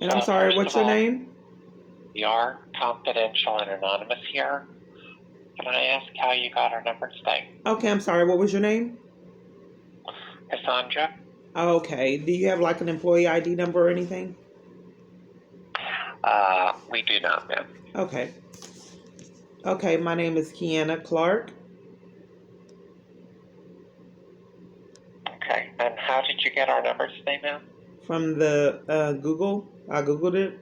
And I'm So sorry, first what's of your all, name? we are confidential and anonymous here. Can I ask how you got our number today? Okay, I'm sorry, what was your name? Cassandra? Okay, do you have like an employee ID number or anything? We do not, ma'am. Okay. Okay, my name is Kiana Clark. Okay, and how did you get our number today, ma'am? From the Google. I Googled it.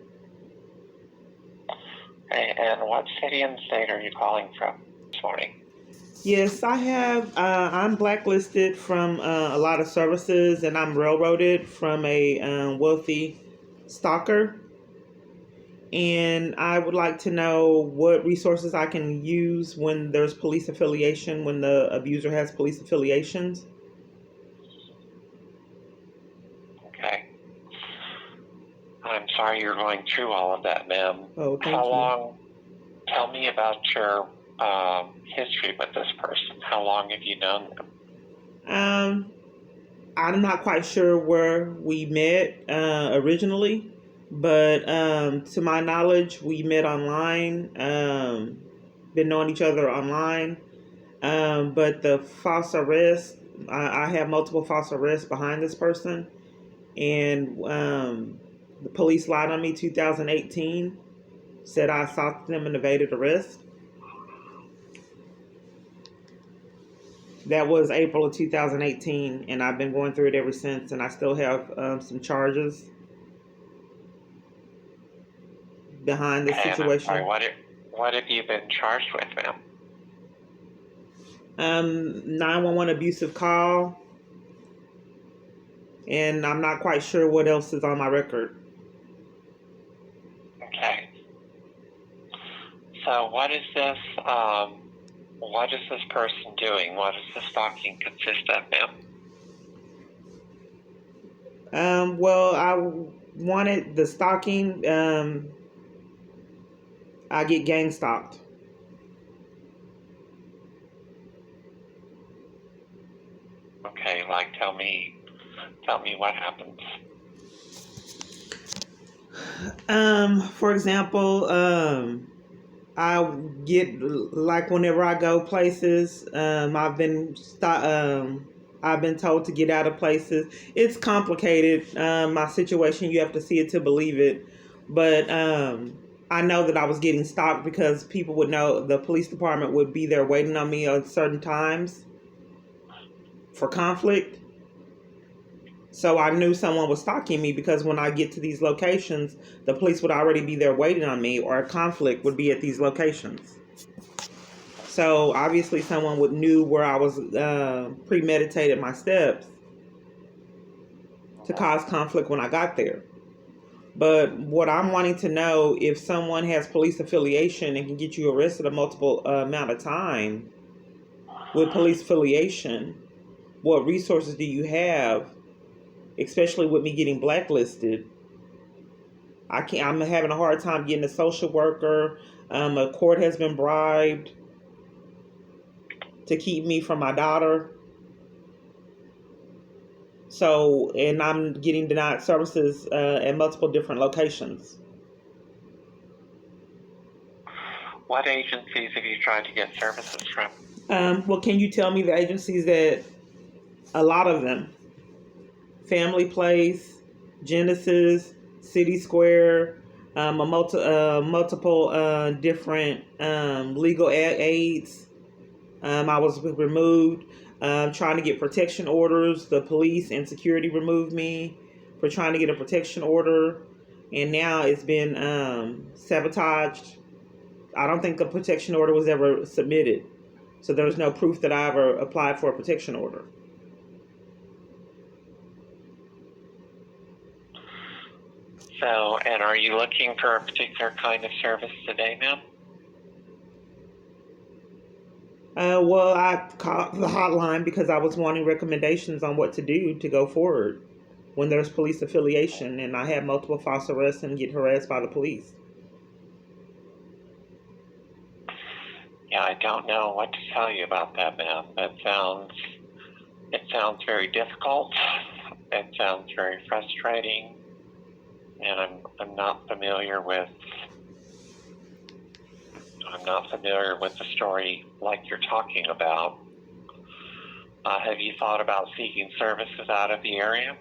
Okay, and what city and state are you calling from this morning? Yes, I have. I'm blacklisted from a lot of services, and I'm railroaded from a wealthy stalker. And I would like to know what resources I can use when there's police affiliation, when the abuser has police affiliations. Okay. I'm sorry you're going through all of that, ma'am. Oh, thank How you. long, tell me about your history with this person. How long have you known them? I'm not quite sure where we met originally, but to my knowledge, we met online. Been knowing each other online, but the false arrest, I have multiple false arrests behind this person, and the police lied on me. 2018 said I assaulted them and evaded arrest. That was April of 2018, and I've been going through it ever since, and I still have some charges behind the Okay, situation. and I'm sorry, what have you been charged with, ma'am? 911 abusive call, and I'm not quite sure what else is on my record. Okay. So what is this person doing? What does the stalking consist of, ma'am? Well, I wanted the stalking. I get gang stalked. Okay, like tell me what happens. For example, I get like whenever I go places, I've been told to get out of places. It's complicated. My situation, you have to see it to believe it. But I know that I was getting stalked because people would know, the police department would be there waiting on me at certain times for conflict. So I knew someone was stalking me because when I get to these locations, the police would already be there waiting on me, or a conflict would be at these locations. So obviously someone would knew where I was, premeditated my steps to cause conflict when I got there. But what I'm wanting to know, if someone has police affiliation and can get you arrested a multiple amount of time with police affiliation, what resources do you have, especially with me getting blacklisted? I'm having a hard time getting a social worker. A court has been bribed to keep me from my daughter. So, and I'm getting denied services at multiple different locations. What agencies have you tried to get services from? Well, can you tell me the agencies that, a lot of them, Family Place, Genesis, City Square, multiple different legal aids. I was removed, trying to get protection orders. The police and security removed me for trying to get a protection order, and now it's been sabotaged. I don't think a protection order was ever submitted, so there's no proof that I ever applied for a protection order. So, and are you looking for a particular kind of service today, ma'am? Well, I called the hotline because I was wanting recommendations on what to do to go forward when there's police affiliation, and I had multiple false arrests and get harassed by the police. Yeah, I don't know what to tell you about that, ma'am. It sounds very difficult. It sounds very frustrating. and I'm not familiar with the story like you're talking about. Have you thought about seeking services out of the area?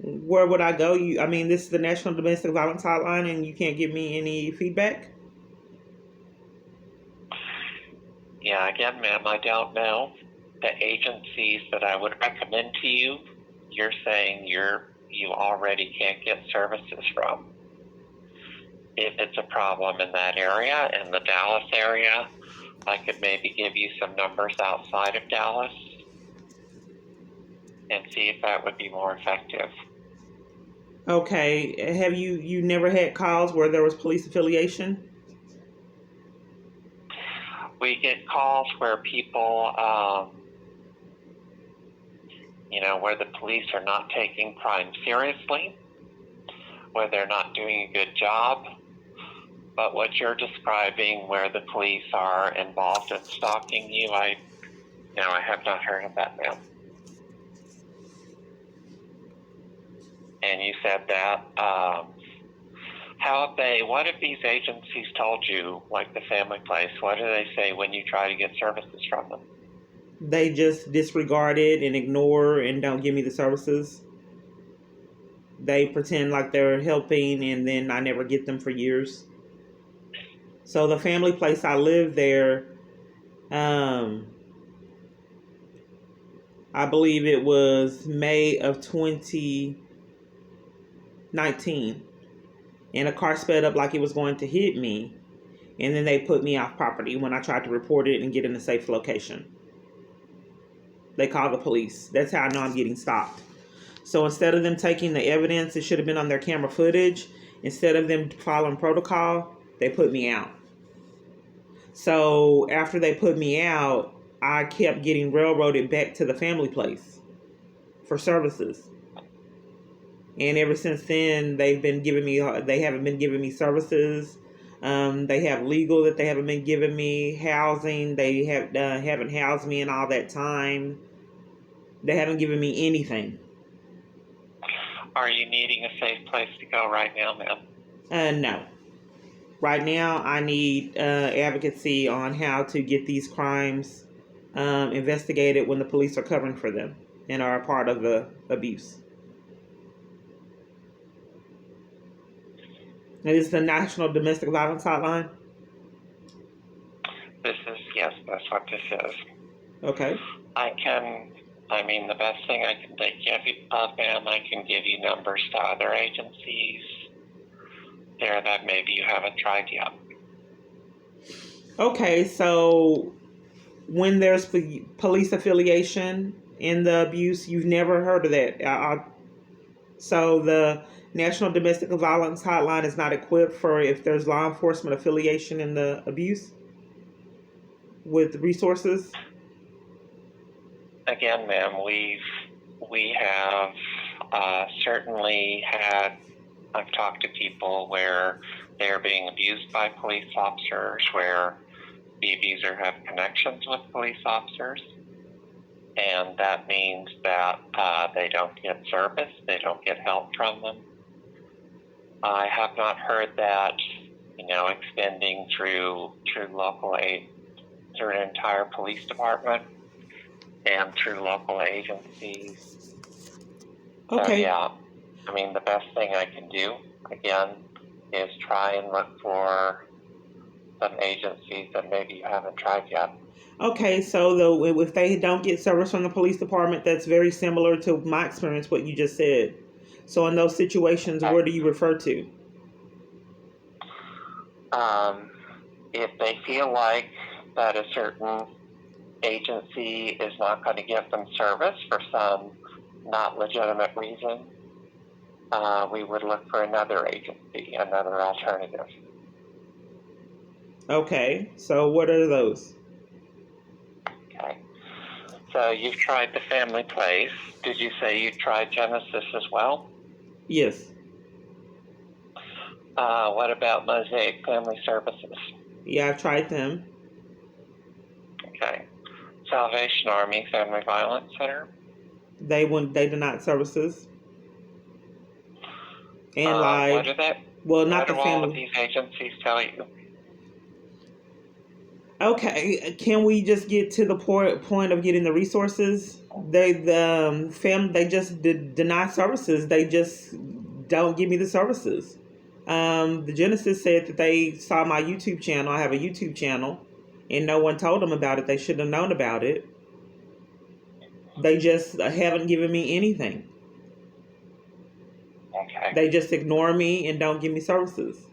Where would I go? This is the National Domestic Violence Hotline, and you can't give me any feedback? Yeah, again, ma'am, I don't know. The agencies that I would recommend to you, you're saying you already can't get services from. If it's a problem in that area, in the Dallas area, I could maybe give you some numbers outside of Dallas and see if that would be more effective. Okay. Have you never had calls where there was police affiliation? We get calls where people, where the police are not taking crime seriously, where they're not doing a good job. But what you're describing, where the police are involved in stalking you, I have not heard of that, ma'am. And you said that. What have these agencies told you, like the Family Place? What do they say when you try to get services from them? They just disregard it and ignore and don't give me the services. They pretend like they're helping, and then I never get them for years. So the Family Place, I lived there, I believe it was May of 2019. And a car sped up like it was going to hit me. And then they put me off property when I tried to report it and get in a safe location. They called the police. That's how I know I'm getting stopped. So instead of them taking the evidence, it should have been on their camera footage. Instead of them following protocol, they put me out. So after they put me out, I kept getting railroaded back to the Family Place for services. And ever since then, they haven't been giving me services. They have legal that they haven't been giving me, housing. They haven't housed me in all that time. They haven't given me anything. Are you needing a safe place to go right now, ma'am? No. Right now, I need advocacy on how to get these crimes investigated when the police are covering for them and are a part of the abuse. And this is the National Domestic Violence Hotline? Yes, that's what this is. Okay. The best thing I can give you, ma'am, I can give you numbers to other agencies there that maybe you haven't tried yet. Okay, so when there's police affiliation in the abuse, you've never heard of that. So the National Domestic Violence Hotline is not equipped for if there's law enforcement affiliation in the abuse with resources? Again, ma'am, we have certainly had, I've talked to people where they're being abused by police officers, where the abuser have connections with police officers, and that means that they don't get service, they don't get help from them. I have not heard that, extending through local aid, through an entire police department, and through local agencies. Okay. So, yeah, the best thing I can do, again, is try and look for some agencies that maybe you haven't tried yet. Okay, so if they don't get service from the police department, that's very similar to my experience, what you just said. So in those situations, Okay. where do you refer to? If they feel like that a certain agency is not going to give them service for some not legitimate reason, we would look for another agency, another alternative. Okay, so what are those? Okay. So you've tried the Family Place. Did you say you tried Genesis as well? Yes. What about Mosaic Family Services? Yeah, I've tried them. Okay. Salvation Army Family Violence Center? They denied services. And What do they? well, What not do the all of family. these agencies tell you? Okay, can we just get to the point of getting the resources? They just deny services. They just don't give me the services. The Genesis said that they saw my YouTube channel. I have a YouTube channel, and no one told them about it. They should have known about it. They just haven't given me anything. Okay. They just ignore me and don't give me services,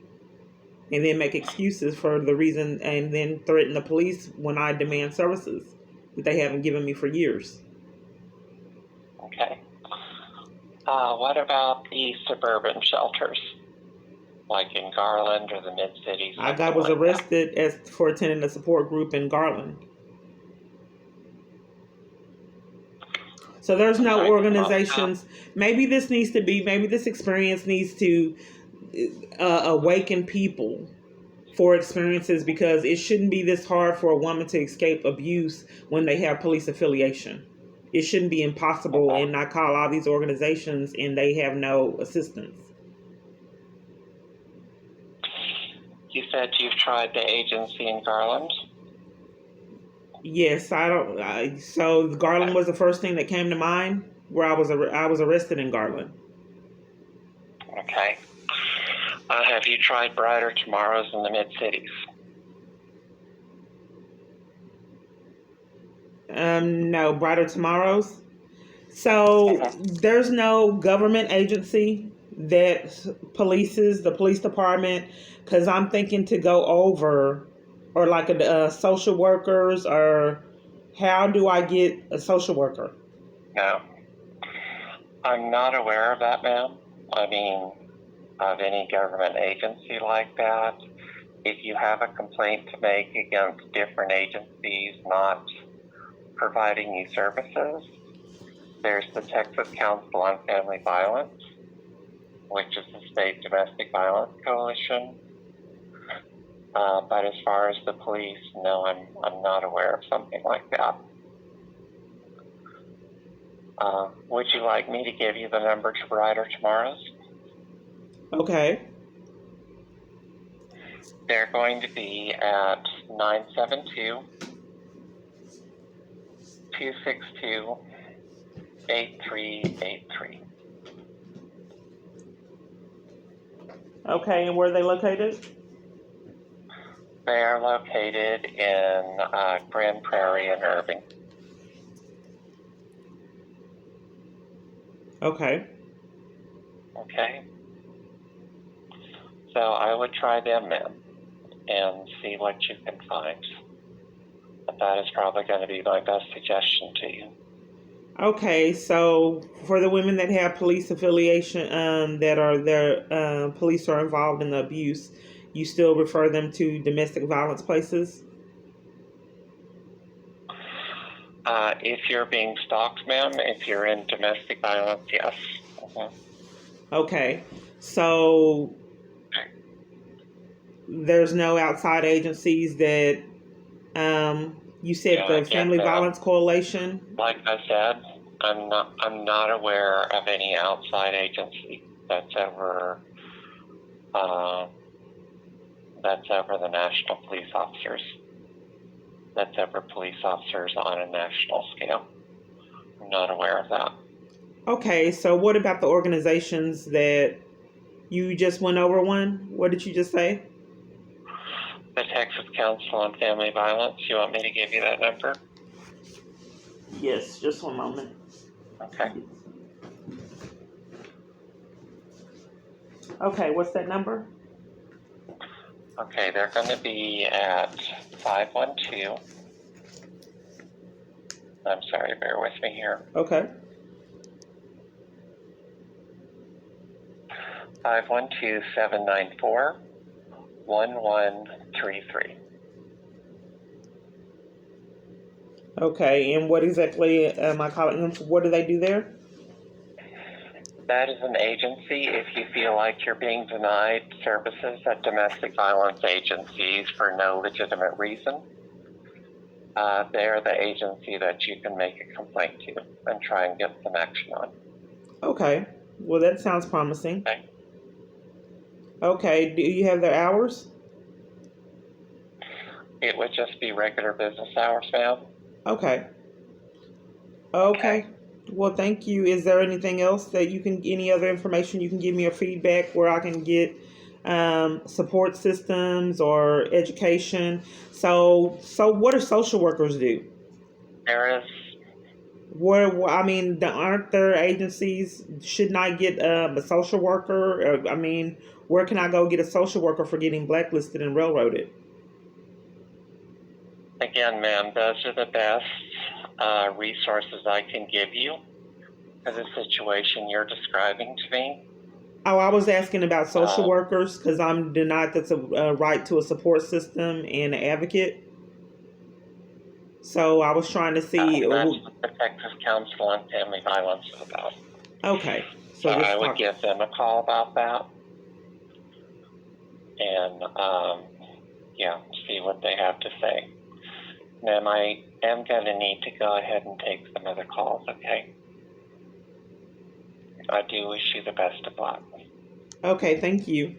and then make excuses for the reason, and then threaten the police when I demand services that they haven't given me for years. Okay. What about the suburban shelters, like in Garland or the Mid-Cities? I was arrested for attending a support group in Garland. So there's no organizations. Maybe this experience needs to awaken people for experiences, because it shouldn't be this hard for a woman to escape abuse when they have police affiliation. It shouldn't be impossible, and I call all these organizations and they have no assistance. You said you've tried the agency in Garland? Yes, so Garland was the first thing that came to mind, where I was arrested in Garland. Okay. Have you tried Brighter Tomorrows in the Mid-Cities? No, Brighter Tomorrows. So there's no government agency that polices the police department, because I'm thinking to go over, or like social workers, or how do I get a social worker? No. I'm not aware of that, ma'am. I mean, of any government agency like that. If you have a complaint to make against different agencies not providing you services, there's the Texas Council on Family Violence, which is the state domestic violence coalition. But as far as the police, no, I'm not aware of something like that. Would you like me to give you the number to Brighter Tomorrows? Okay. They're going to be at 972-262-8383. Okay, and where are they located? They are located in Grand Prairie and Irving. Okay. Okay. So I would try them, ma'am, and see what you can find. But that is probably going to be my best suggestion to you. Okay, so for the women that have police affiliation, that are their police are involved in the abuse, you still refer them to domestic violence places? If you're being stalked, ma'am, if you're in domestic violence, yes. Okay, so there's no outside agencies that, you said the Family Violence Coalition? Like I said, I'm not aware of any outside agency that's over the national police officers. That's over police officers on a national scale. I'm not aware of that. Okay, so what about the organizations that you just went over one? What did you just say? The Texas Council on Family Violence. You want me to give you that number? Yes, just one moment. Okay. Okay, what's that number? Okay, they're going to be at 512. I'm sorry, bear with me here. Okay. 512-794-1133. Okay, and what exactly am I calling them? What do they do there? That is an agency if you feel like you're being denied services at domestic violence agencies for no legitimate reason. They're the agency that you can make a complaint to and try and get some action on. Okay. Well, that sounds promising. Okay. Okay. Do you have their hours? It would just be regular business hours, ma'am. Okay. Okay. Okay. Well, thank you. Is there anything else that you can, any other information you can give me or feedback where I can get support systems or education? So what do social workers do? There is, Where I mean, aren't there agencies should not get a social worker? I mean, where can I go get a social worker for getting blacklisted and railroaded? again, ma'am, those are the best resources I can give you for the situation you're describing to me. Oh, I was asking about social Uh, workers because I'm denied that's a right to a support system and an advocate. So I was trying to see. that's what the Texas Council on Family Violence is about. Okay, So so I just would talk. give them a call about that and, yeah, see what they have to say. Ma'am, I am going to need to go ahead and take some other calls, okay? I do wish you the best of luck. Okay, thank you.